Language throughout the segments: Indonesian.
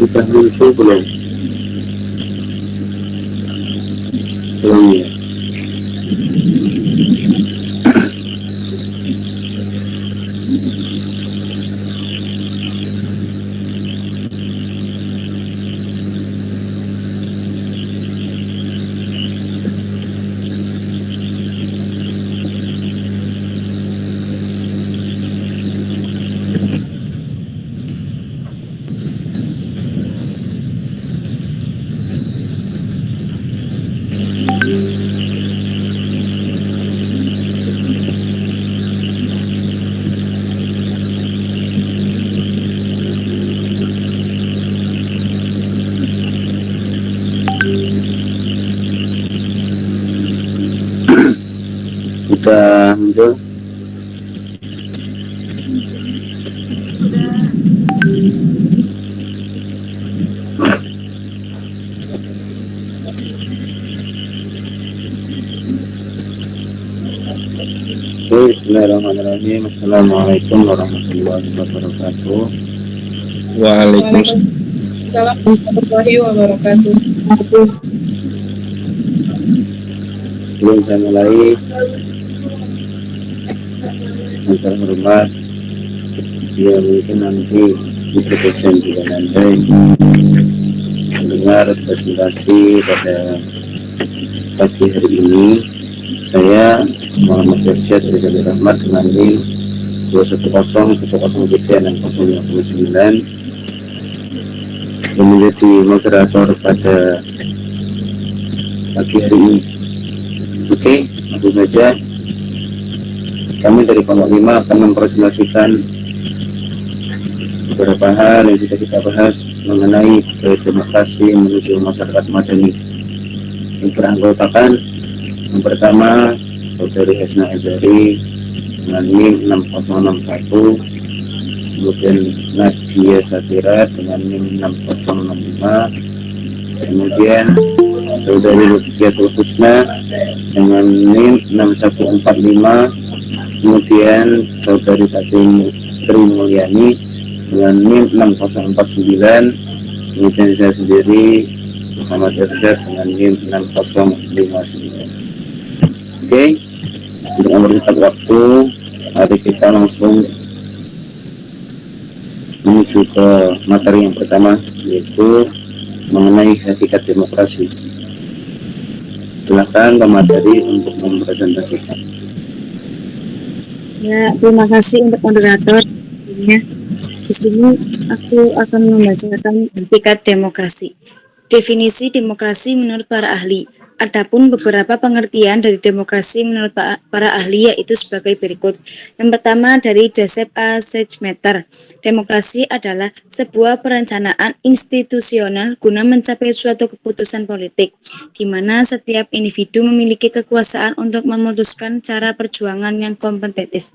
Sudah muncul belum? Belum ya. Sudah muncul. Bismillahirrahmanirrahim. Assalamualaikum warahmatullahi wabarakatuh. Waalaikumsalam warahmatullahi wabarakatuh. Sebelum saya mulai, yang terhormat, ya mungkin nanti di presentasi juga nanti mendengar presentasi pada pagi hari ini. Saya Muhammad Irsyad Rizal Rahmat dengan NIM 21010036059 yang menjadi moderator pada pagi hari ini. Oke, langsung saja. Kami dari Kelompok 5 akan mempresentasikan beberapa hal yang sudah kita bahas mengenai demokrasi menuju masyarakat madani yang beranggotakan yang pertama Saudari Hesna Ezari dengan NIM 6061, kemudian Nadia Satira dengan NIM 6065, kemudian Saudari Lutfiatul Husna dengan NIM 6145, kemudian Saudari Tri Mulyani dengan NIM 6049, kemudian saya sendiri Muhammad Irsyad dengan NIM 6059. Oke, untuk mempersingkat waktu, mari kita langsung menuju ke materi yang pertama, yaitu mengenai hakikat demokrasi. Silakan Pak Materi untuk mempresentasikan. Ya, terima kasih untuk moderator. Di sini aku akan membacakan hakikat demokrasi. Definisi demokrasi menurut para ahli. Adapun beberapa pengertian dari demokrasi menurut para ahli yaitu sebagai berikut. Yang pertama dari Joseph A. Schumpeter. Demokrasi adalah sebuah perencanaan institusional guna mencapai suatu keputusan politik, di mana setiap individu memiliki kekuasaan untuk memutuskan cara perjuangan yang kompetitif.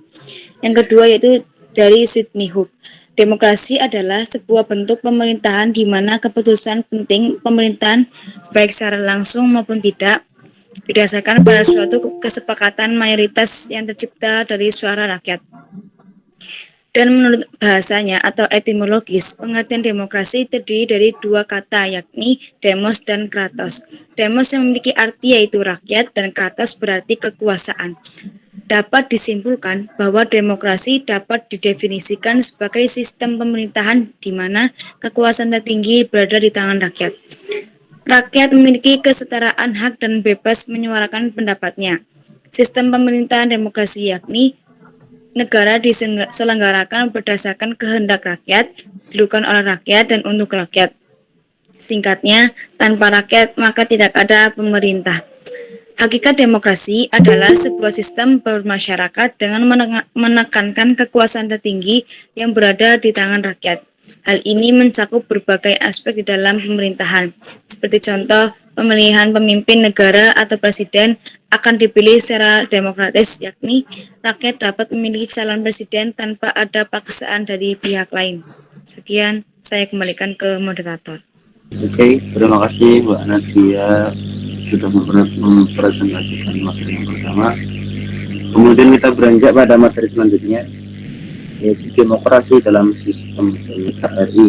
Yang kedua yaitu dari Sidney Hook. Demokrasi adalah sebuah bentuk pemerintahan di mana keputusan penting pemerintahan baik secara langsung maupun tidak didasarkan pada suatu kesepakatan mayoritas yang tercipta dari suara rakyat. Dan menurut bahasanya atau etimologis, pengertian demokrasi terdiri dari dua kata yakni demos dan kratos. Demos yang memiliki arti yaitu rakyat dan kratos berarti kekuasaan. Dapat disimpulkan bahwa demokrasi dapat didefinisikan sebagai sistem pemerintahan di mana kekuasaan tertinggi berada di tangan rakyat. Rakyat memiliki kesetaraan hak dan bebas menyuarakan pendapatnya. Sistem pemerintahan demokrasi yakni negara diselenggarakan berdasarkan kehendak rakyat, dilakukan oleh rakyat dan untuk rakyat. Singkatnya, tanpa rakyat maka tidak ada pemerintah. Hakikat demokrasi adalah sebuah sistem bermasyarakat dengan menekankan kekuasaan tertinggi yang berada di tangan rakyat. Hal ini mencakup berbagai aspek di dalam pemerintahan, seperti contoh pemilihan pemimpin negara atau presiden akan dipilih secara demokratis, yakni rakyat dapat memilih calon presiden tanpa ada paksaan dari pihak lain. Sekian, saya kembalikan ke moderator. Oke, terima kasih Mbak Nadia sudah mempresentasikan materi yang pertama. Kemudian kita beranjak pada materi selanjutnya, yaitu demokrasi dalam sistem NKRI.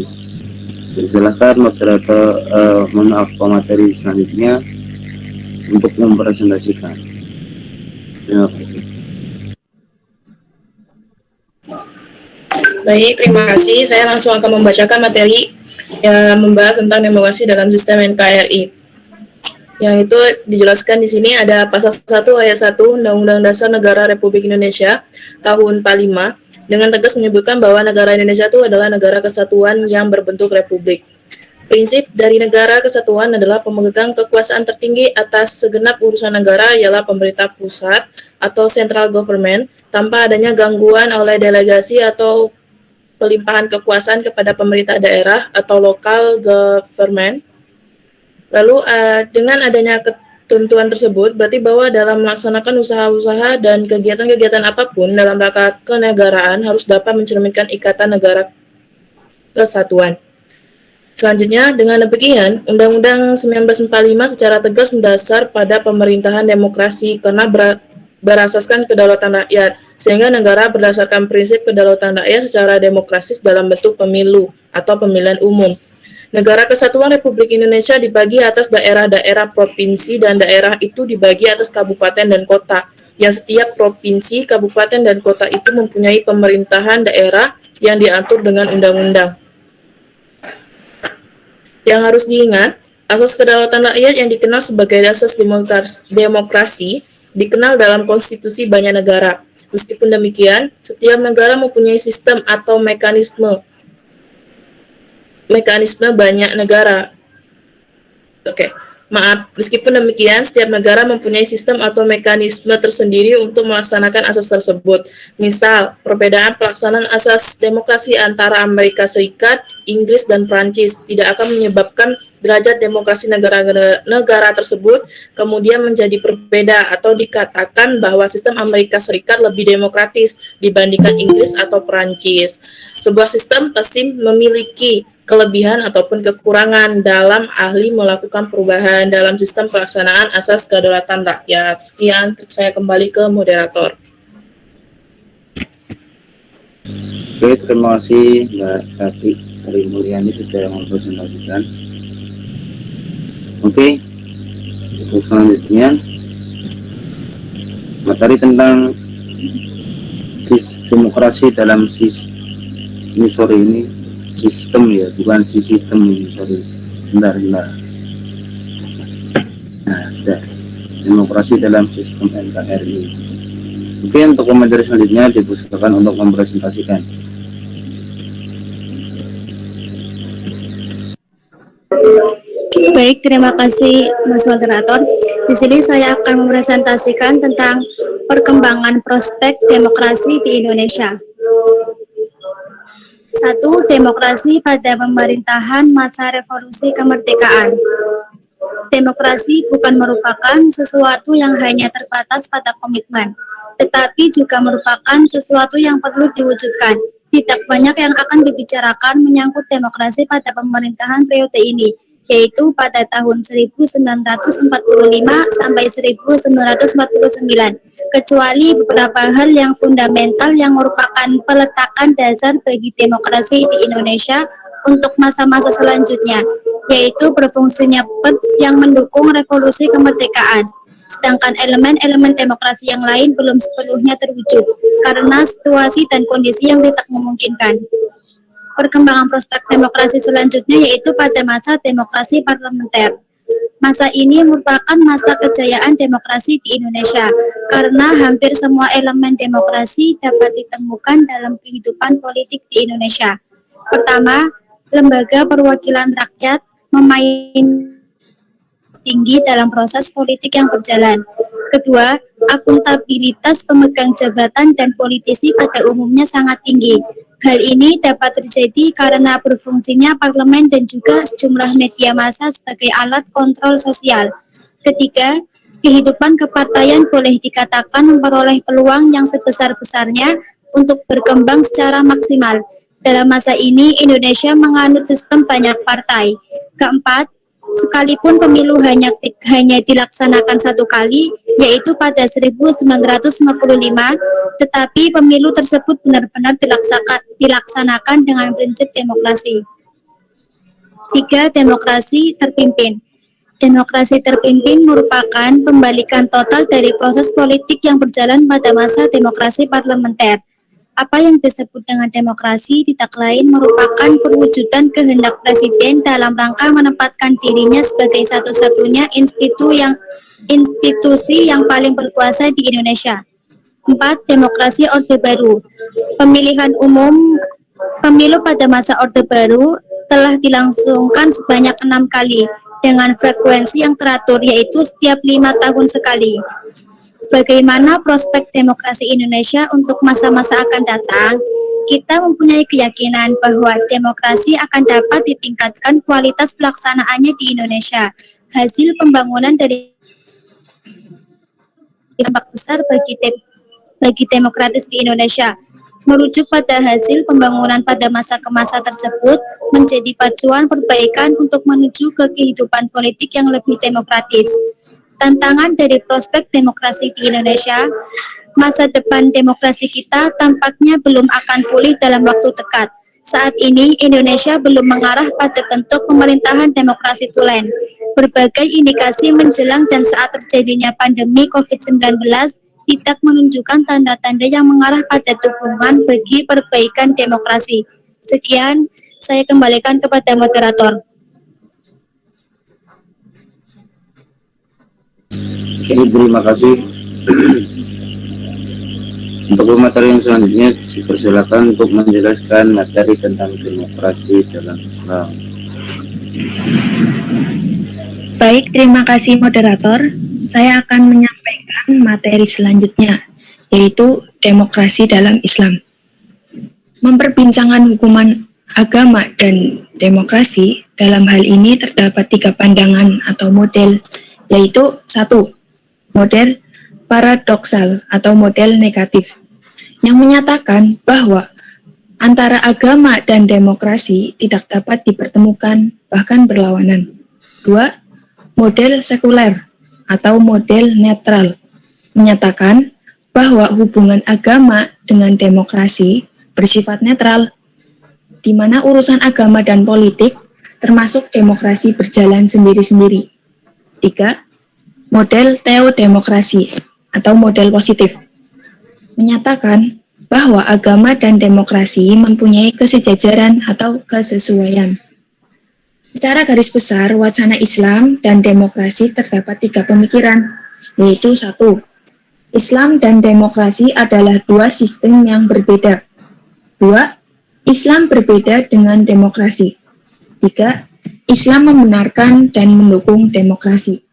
Silakan moderator pemateri selanjutnya untuk mempresentasikan. Terima kasih. Baik, terima kasih. Saya langsung akan membacakan materi yang membahas tentang demokrasi dalam sistem NKRI. Yang itu dijelaskan di sini ada pasal 1 ayat 1 Undang-Undang Dasar Negara Republik Indonesia tahun 45 dengan tegas menyebutkan bahwa negara Indonesia itu adalah negara kesatuan yang berbentuk republik. Prinsip dari negara kesatuan adalah pemegang kekuasaan tertinggi atas segenap urusan negara ialah pemerintah pusat atau central government tanpa adanya gangguan oleh delegasi atau pelimpahan kekuasaan kepada pemerintah daerah atau local government. Lalu dengan adanya ketentuan tersebut berarti bahwa dalam melaksanakan usaha-usaha dan kegiatan-kegiatan apapun dalam rangka kenegaraan harus dapat mencerminkan ikatan negara kesatuan. Selanjutnya, dengan demikian, Undang-Undang 1945 secara tegas mendasar pada pemerintahan demokrasi karena berasaskan kedaulatan rakyat, sehingga negara berdasarkan prinsip kedaulatan rakyat secara demokratis dalam bentuk pemilu atau pemilihan umum. Negara Kesatuan Republik Indonesia dibagi atas daerah-daerah provinsi dan daerah itu dibagi atas kabupaten dan kota. Yang setiap provinsi, kabupaten, dan kota itu mempunyai pemerintahan daerah yang diatur dengan undang-undang. Yang harus diingat, asas kedaulatan rakyat yang dikenal sebagai asas demokrasi dikenal dalam konstitusi banyak negara. Meskipun demikian, setiap negara mempunyai sistem atau mekanisme banyak negara. Meskipun demikian, setiap negara mempunyai sistem atau mekanisme tersendiri untuk melaksanakan asas tersebut. Misal, perbedaan pelaksanaan asas demokrasi antara Amerika Serikat, Inggris, dan Prancis tidak akan menyebabkan derajat demokrasi negara tersebut kemudian menjadi berbeda atau dikatakan bahwa sistem Amerika Serikat lebih demokratis dibandingkan Inggris atau Prancis. Sebuah sistem pasti memiliki kelebihan ataupun kekurangan dalam ahli melakukan perubahan dalam sistem pelaksanaan asas kedaulatan rakyat. Sekian, saya kembali ke moderator. Oke, terima kasih Mbak Tati Sri Mulyani sudah mempresentasikan. Oke, untuk selanjutnya materi tentang demokrasi dalam sistem ya, bukan sistem ini, sorry. Bentar. Nah, sudah. Demokrasi dalam sistem NKRI. Oke, untuk materi selanjutnya dipersilakan untuk mempresentasikan. Baik, terima kasih Mas Moderator. Di sini saya akan mempresentasikan tentang perkembangan prospek demokrasi di Indonesia. 1. Demokrasi pada pemerintahan masa revolusi kemerdekaan. Demokrasi bukan merupakan sesuatu yang hanya terbatas pada komitmen, tetapi juga merupakan sesuatu yang perlu diwujudkan. Tidak banyak yang akan dibicarakan menyangkut demokrasi pada pemerintahan periode ini, yaitu pada tahun 1945 sampai 1949. Kecuali beberapa hal yang fundamental yang merupakan peletakan dasar bagi demokrasi di Indonesia untuk masa-masa selanjutnya, yaitu berfungsinya pers yang mendukung revolusi kemerdekaan. Sedangkan elemen-elemen demokrasi yang lain belum sepenuhnya terwujud karena situasi dan kondisi yang tidak memungkinkan. Perkembangan prospek demokrasi selanjutnya yaitu pada masa demokrasi parlementer. Masa ini merupakan masa kejayaan demokrasi di Indonesia karena hampir semua elemen demokrasi dapat ditemukan dalam kehidupan politik di Indonesia. Pertama, lembaga perwakilan rakyat memain tinggi dalam proses politik yang berjalan. Kedua, akuntabilitas pemegang jabatan dan politisi pada umumnya sangat tinggi. Hal ini dapat terjadi karena berfungsinya parlemen dan juga sejumlah media massa sebagai alat kontrol sosial. Ketiga, kehidupan kepartaian boleh dikatakan memperoleh peluang yang sebesar-besarnya untuk berkembang secara maksimal. Dalam masa ini, Indonesia menganut sistem banyak partai. Keempat, sekalipun pemilu hanya dilaksanakan satu kali, yaitu pada 1955, tetapi pemilu tersebut benar-benar dilaksanakan dengan prinsip demokrasi. 3. Demokrasi terpimpin. Demokrasi terpimpin merupakan pembalikan total dari proses politik yang berjalan pada masa demokrasi parlementer. Apa yang disebut dengan demokrasi tidak lain merupakan perwujudan kehendak presiden dalam rangka menempatkan dirinya sebagai satu-satunya institusi yang paling berkuasa di Indonesia. 4. Demokrasi Orde Baru. Pemilu pada masa Orde Baru telah dilangsungkan sebanyak 6 kali dengan frekuensi yang teratur, yaitu setiap 5 tahun sekali. Bagaimana prospek demokrasi Indonesia untuk masa-masa akan datang? Kita mempunyai keyakinan bahwa demokrasi akan dapat ditingkatkan kualitas pelaksanaannya di Indonesia. Hasil pembangunan dari dampak besar bagi demokratis di Indonesia. Merujuk pada hasil pembangunan pada masa ke masa tersebut menjadi pacuan perbaikan untuk menuju ke kehidupan politik yang lebih demokratis. Tantangan dari prospek demokrasi di Indonesia, masa depan demokrasi kita tampaknya belum akan pulih dalam waktu dekat. Saat ini, Indonesia belum mengarah pada bentuk pemerintahan demokrasi tulen. Berbagai indikasi menjelang dan saat terjadinya pandemi COVID-19 tidak menunjukkan tanda-tanda yang mengarah pada dukungan bagi perbaikan demokrasi. Sekian, saya kembalikan kepada moderator. Oke, terima kasih. Untuk materi yang selanjutnya, dipersilakan untuk menjelaskan materi tentang demokrasi dalam Islam. Baik, terima kasih moderator. Saya akan menyampaikan materi selanjutnya, yaitu demokrasi dalam Islam. Memperbincangkan hukuman agama dan demokrasi, dalam hal ini terdapat 3 pandangan atau model, yaitu 1. Model paradoksal atau model negatif, yang menyatakan bahwa antara agama dan demokrasi tidak dapat dipertemukan, bahkan berlawanan. 2. Model sekuler atau model netral, menyatakan bahwa hubungan agama dengan demokrasi bersifat netral, di mana urusan agama dan politik, termasuk demokrasi, berjalan sendiri-sendiri. 3. Model teodemokrasi atau model positif, menyatakan bahwa agama dan demokrasi mempunyai kesejajaran atau kesesuaian. Secara garis besar, wacana Islam dan demokrasi terdapat 3 pemikiran, yaitu 1. Islam dan demokrasi adalah 2 sistem yang berbeda. 2. Islam berbeda dengan demokrasi. 3. Islam membenarkan dan mendukung demokrasi.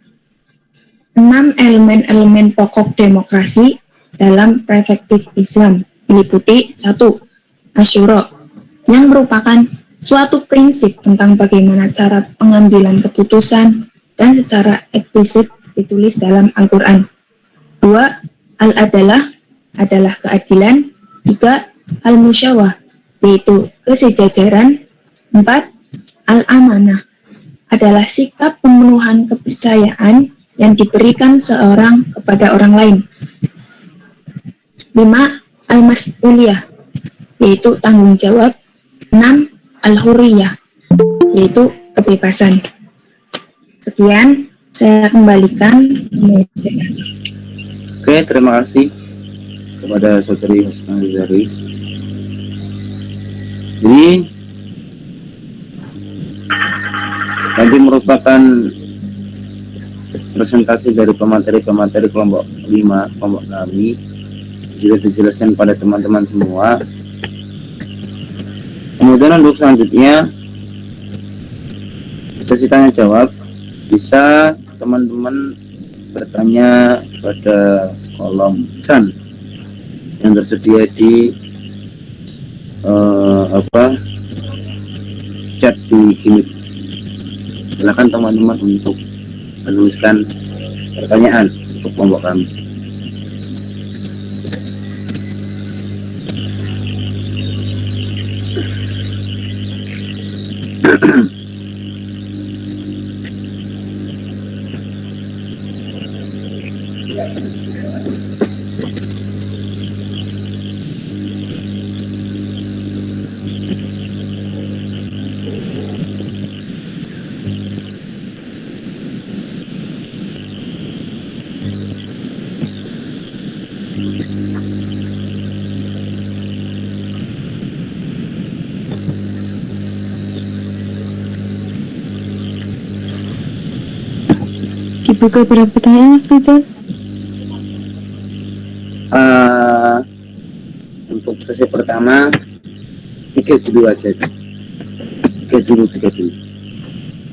6 elemen-elemen pokok demokrasi dalam perspektif Islam meliputi 1. Asyura, yang merupakan suatu prinsip tentang bagaimana cara pengambilan keputusan dan secara eksplisit ditulis dalam Al-Quran. 2. Al-Adalah adalah keadilan. 3. Al-Musyawah, yaitu kesejajaran. 4. Al-Amanah adalah sikap pemenuhan kepercayaan yang diberikan seorang kepada orang lain. 5. Al-Mas'uliyah, yaitu tanggung jawab. 6. Al-Hurriyah, yaitu kebebasan. Sekian, saya kembalikan. Oke, terima kasih kepada Saudari Hasna Zari. Ini tadi merupakan presentasi dari pemateri-pemateri kelompok 5, kelompok kami, sudah dijelaskan pada teman-teman semua. Kemudian untuk selanjutnya sesi tanya jawab, bisa teman-teman bertanya pada kolom chat yang tersedia di chat di Gimik. Silakan teman-teman untuk menuliskan pertanyaan untuk kelompok kami. Dibuka berapa pertanyaan, Mas Rizal? Untuk sesi pertama 3 dulu aja, 3 dulu.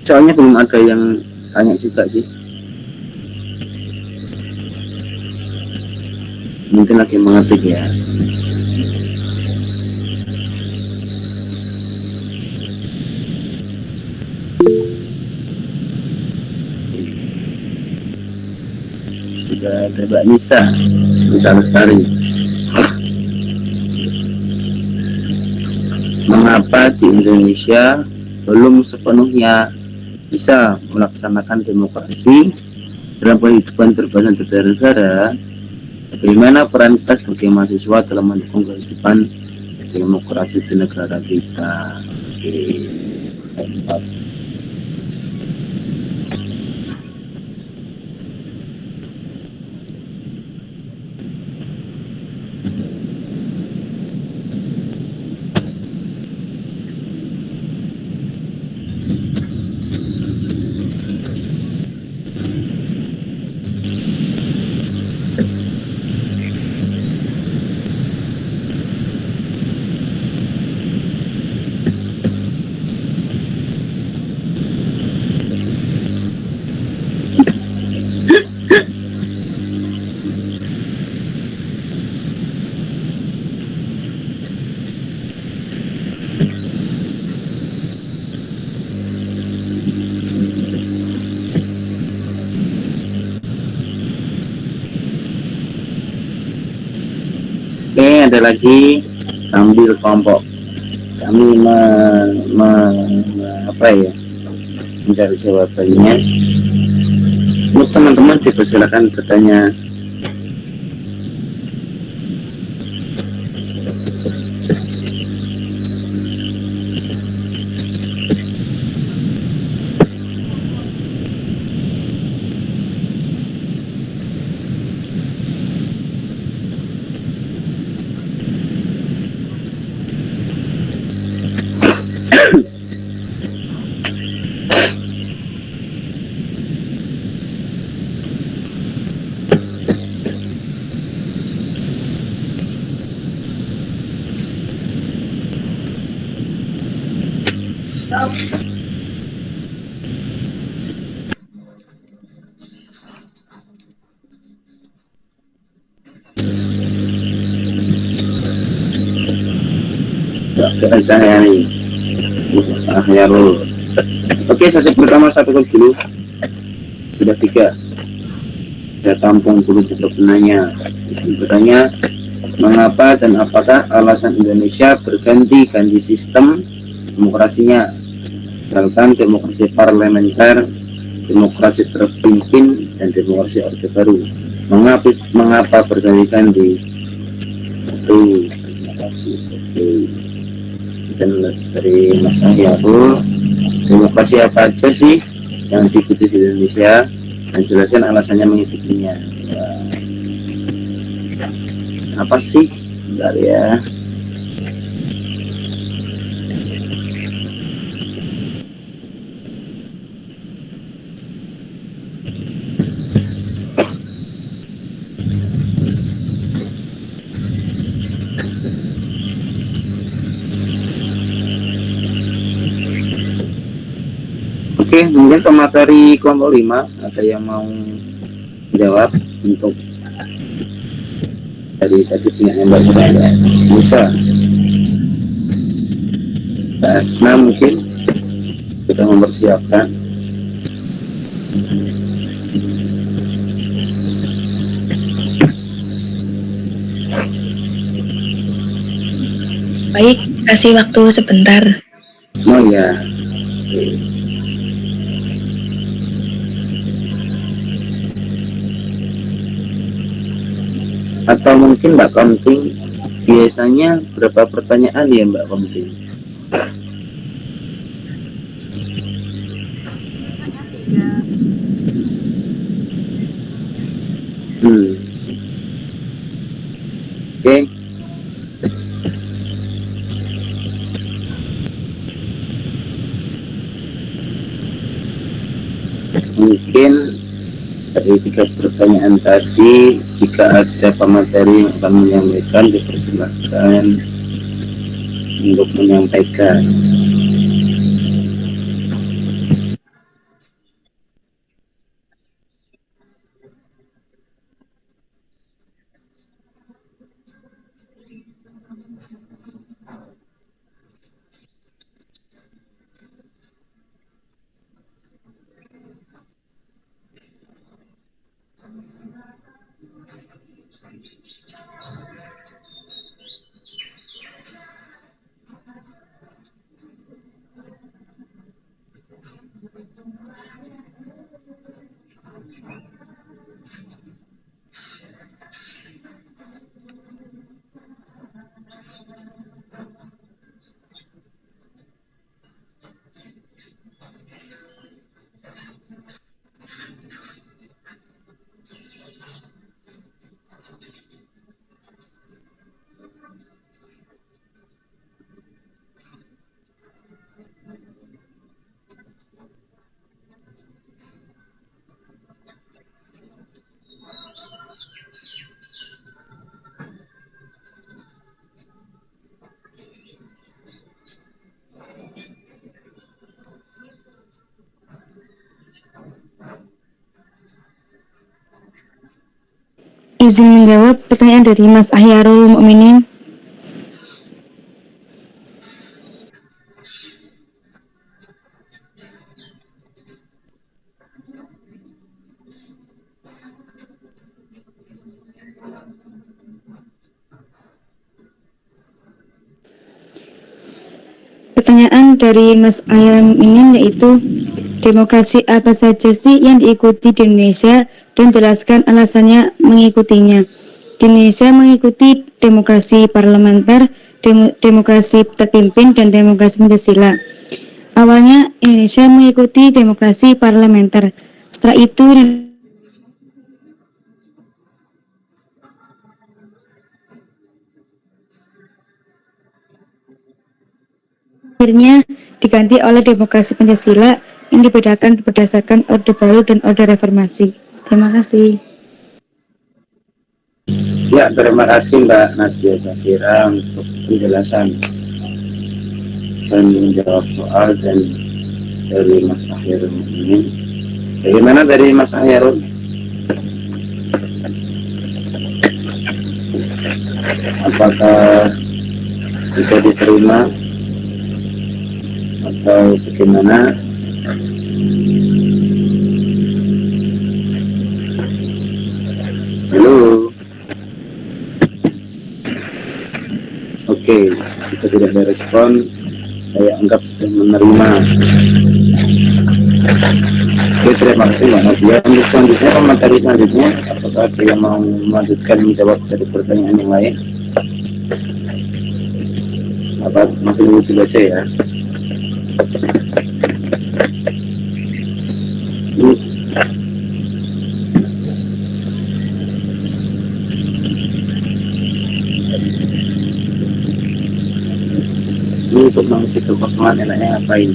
Soalnya belum ada yang tanya juga sih, mungkin lagi mengetik ya. Juga ada Mbak Nisa Lestari. Mengapa di Indonesia belum sepenuhnya bisa melaksanakan demokrasi dalam kehidupan berbangsa dan negara? Bagaimana peran kita sebagai mahasiswa dalam mendukung kehidupan demokrasi di negara kita? Oke, ada lagi sambil kelompok kami mencari jawabannya. Untuk teman-teman dipersilakan bertanya. Oke, sesi pertama satu dulu, sudah 3. Saya tampung dulu untuk penanya. Bertanya, mengapa dan apakah alasan Indonesia berganti-ganti sistem demokrasinya, misalkan demokrasi parlementer, demokrasi terpimpin, dan demokrasi orde baru? Mengapa berganti-ganti? Itu terima kasih. Oke. Dan dari Mas Ahyarul, demokrasi apa aja sih yang diikuti di Indonesia, dan jelaskan alasannya mengikutinya. Apa sih? Bentar ya. Oke, mungkin pemateri kelompok 5 ada yang mau jawab? untuk dari tadi yang Mbak Suraya bisa Mbak Asna mungkin sudah mempersiapkan. Baik, kasih waktu sebentar. Oh ya, atau mungkin Mbak Komting, biasanya berapa pertanyaan ya Mbak Komting? Oke. Mungkin dari 3 pertanyaan tadi, jika ada pemateri yang akan menyampaikan, dipersilakan untuk menyampaikan. Izin menjawab pertanyaan dari Mas Ahyarul Mukminin. Pertanyaan dari Mas Ahyarul Mukminin yaitu, demokrasi apa saja sih yang diikuti di Indonesia dan jelaskan alasannya mengikutinya. Di Indonesia mengikuti demokrasi parlementer, demokrasi terpimpin, dan demokrasi Pancasila. Awalnya Indonesia mengikuti demokrasi parlementer. Setelah itu akhirnya diganti oleh demokrasi Pancasila yang dibedakan berdasarkan Orde Baru dan Orde Reformasi. Terima kasih. Ya, terima kasih Mbak Nadia Zafira untuk penjelasan dan menjawab soal dan dari Mas Ahyarul ini. Bagaimana dari Mas Ahyarul? Apakah bisa diterima atau bagaimana? Halo. Oke, jika tidak ada respon, saya anggap sudah menerima. Oke, terima kasih Mbak Nadia. Untuk selanjutnya, materi selanjutnya, apakah ada yang mau melanjutkan menjawab dari pertanyaan yang lain? Apa masih dulu dibaca ya? Ini untuk mengisi kekosongan enaknya ngapain?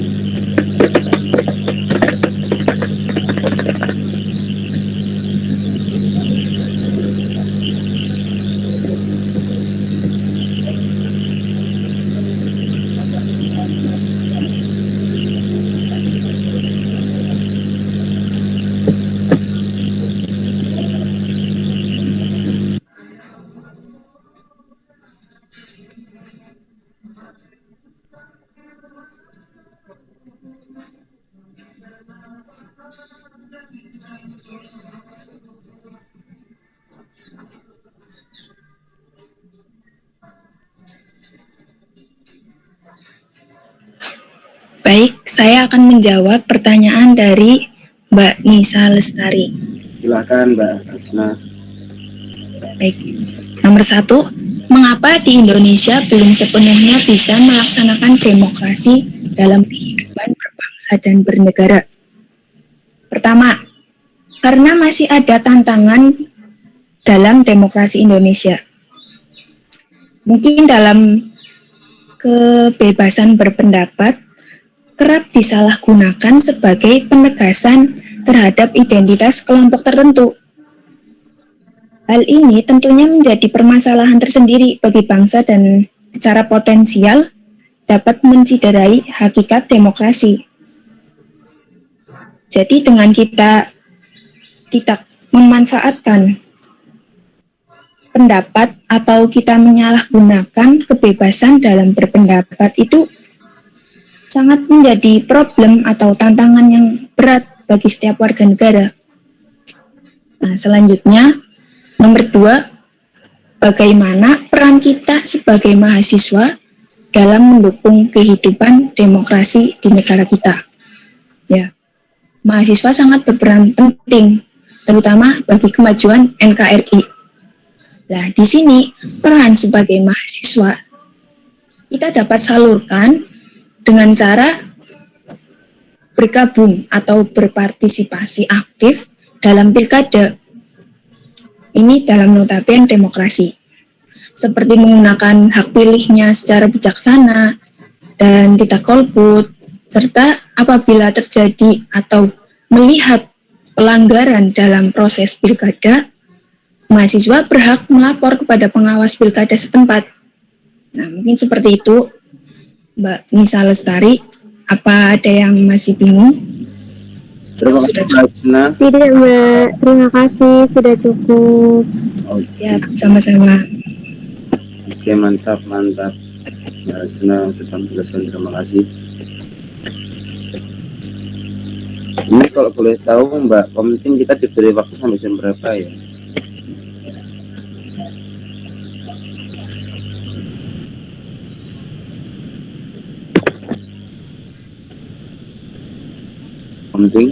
Baik, saya akan menjawab pertanyaan dari Mbak Nisa Lestari. Silakan Mbak Asna. Baik, nomor 1, mengapa di Indonesia belum sepenuhnya bisa melaksanakan demokrasi dalam kehidupan berbangsa dan bernegara? Pertama, karena masih ada tantangan dalam demokrasi Indonesia. Mungkin dalam kebebasan berpendapat kerap disalahgunakan sebagai penegasan terhadap identitas kelompok tertentu. Hal ini tentunya menjadi permasalahan tersendiri bagi bangsa dan secara potensial dapat menciderai hakikat demokrasi. Jadi dengan kita tidak memanfaatkan pendapat atau kita menyalahgunakan kebebasan dalam berpendapat itu sangat menjadi problem atau tantangan yang berat bagi setiap warga negara. Nah, selanjutnya, nomor 2, bagaimana peran kita sebagai mahasiswa dalam mendukung kehidupan demokrasi di negara kita? Ya, mahasiswa sangat berperan penting, terutama bagi kemajuan NKRI. Nah, di sini peran sebagai mahasiswa kita dapat salurkan dengan cara bergabung atau berpartisipasi aktif dalam pilkada. Ini dalam notabene demokrasi. Seperti menggunakan hak pilihnya secara bijaksana dan tidak golput, serta apabila terjadi atau melihat pelanggaran dalam proses pilkada, mahasiswa berhak melapor kepada pengawas pilkada setempat. Nah, mungkin seperti itu, Mbak Nisa Lestari. Apa ada yang masih bingung? Terima kasih Mbak Asna. Tidak Mbak, terima kasih, sudah cukup. Ya, sama-sama. Oke, mantap. Mbak Asna sudah menjelaskan, terima kasih. Ini kalau boleh tahu Mbak, komiting kita diberi waktu sampai jam berapa ya? Komiting?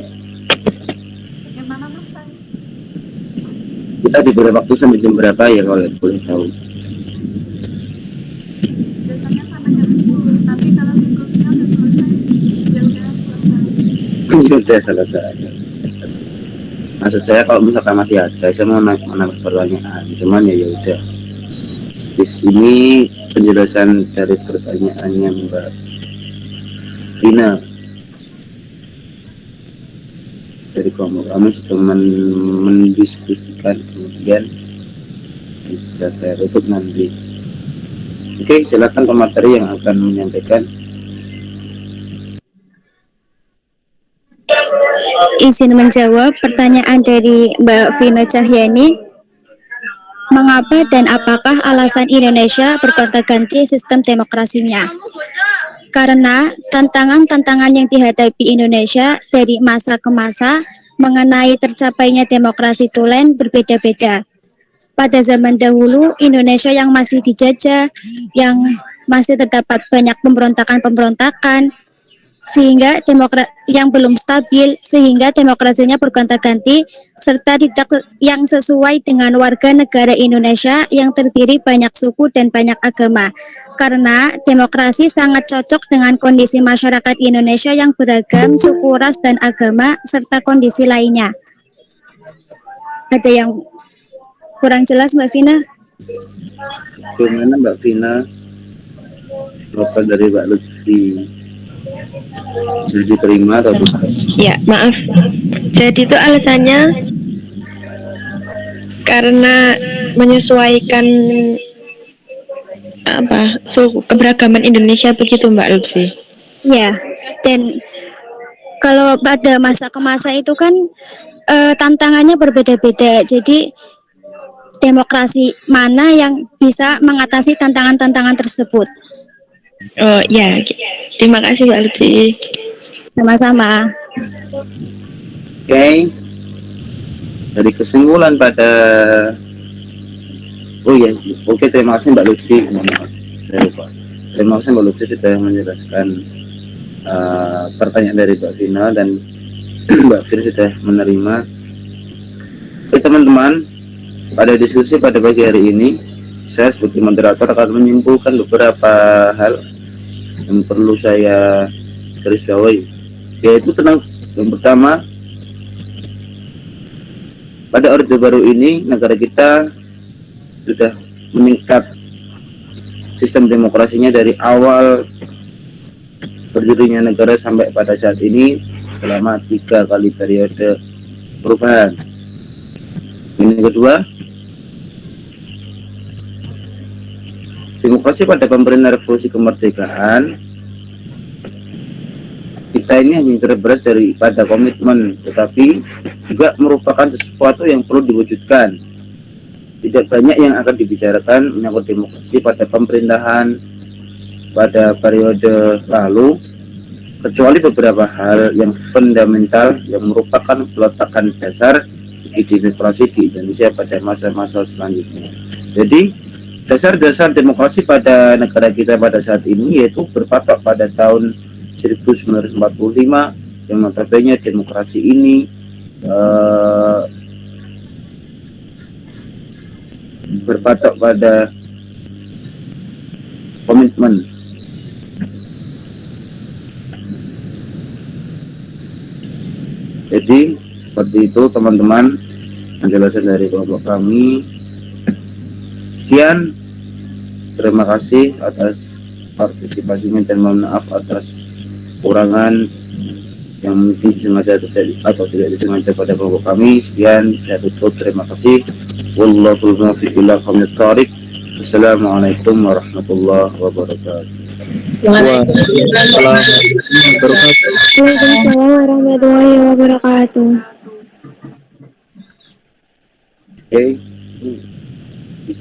Kita diberi waktu sampai jam berapa ya kalau boleh tahu? Biasanya sampai jam 10, tapi kalau diskusinya udah selesai, ya udah selesai. Sudah selesai. Maksud saya kalau misalkan masih ada, saya mau menambah pertanyaan. Cuman ya udah. Di sini penjelasan dari pertanyaannya Mbak Vina. Dari kami sedang mendiskusikan, kemudian bisa saya tutup nanti. Oke, silakan pemateri yang akan menyampaikan. Izin menjawab pertanyaan dari Mbak Vina Cahyani. Mengapa dan apakah alasan Indonesia bergonta-ganti sistem demokrasinya? Karena tantangan-tantangan yang dihadapi Indonesia dari masa ke masa mengenai tercapainya demokrasi tulen berbeda-beda. Pada zaman dahulu, Indonesia yang masih dijajah, yang masih terdapat banyak pemberontakan-pemberontakan, sehingga yang belum stabil, sehingga demokrasinya bergonta-ganti, serta tidak yang sesuai dengan warga negara Indonesia yang terdiri banyak suku dan banyak agama. Karena demokrasi sangat cocok dengan kondisi masyarakat Indonesia yang beragam suku, ras, dan agama, serta kondisi lainnya. Ada yang kurang jelas, Mbak Vina? Bagaimana Mbak Vina? Jawaban dari Mbak Lutfi sudah diterima atau tidak? Ya, maaf. Jadi itu alasannya karena menyesuaikan keberagaman Indonesia, begitu Mbak Lutfi. Ya, dan kalau pada masa ke masa itu kan tantangannya berbeda-beda. Jadi demokrasi mana yang bisa mengatasi tantangan-tantangan tersebut? Oh ya, terima kasih Mbak Lutfi. Sama-sama. Oke. Dari kesimpulan pada terima kasih Mbak Lutfi. Terima kasih Mbak Lutfi sudah menjelaskan pertanyaan dari Mbak Vina dan Mbak Fir sudah menerima. Oke teman-teman, pada diskusi pada pagi hari ini saya sebagai moderator akan menyimpulkan beberapa hal yang perlu saya garis bawahi, yaitu tentang yang pertama, pada Orde Baru ini negara kita sudah meningkat sistem demokrasinya dari awal berdirinya negara sampai pada saat ini selama 3 kali periode perubahan. Yang kedua, demokrasi pada pemerintahan revolusi kemerdekaan kita ini hanya terberas daripada komitmen, tetapi juga merupakan sesuatu yang perlu diwujudkan. Tidak banyak yang akan dibicarakan menyangkut demokrasi pada pemerintahan pada periode lalu, kecuali beberapa hal yang fundamental yang merupakan peletakan dasar di demokrasi di Indonesia pada masa-masa selanjutnya. Jadi dasar-dasar demokrasi pada negara kita pada saat ini yaitu berpatok pada tahun 1945, yang notabene demokrasi ini berpatok pada komitmen. Jadi seperti itu teman-teman penjelasan dari kelompok kami. Sekian, terima kasih atas partisipasinya dan mohon maaf atas kurangan yang mungkin disengaja atau tidak disengaja pada kelompok kami. Sekian, saya tutup, terima kasih. Wallahul muwaffiq ila aqwamit thoriq. Assalamualaikum warahmatullahi wabarakatuh. Waalaikumsalam. Waalaikumsalam warahmatullahi wabarakatuh. Oke.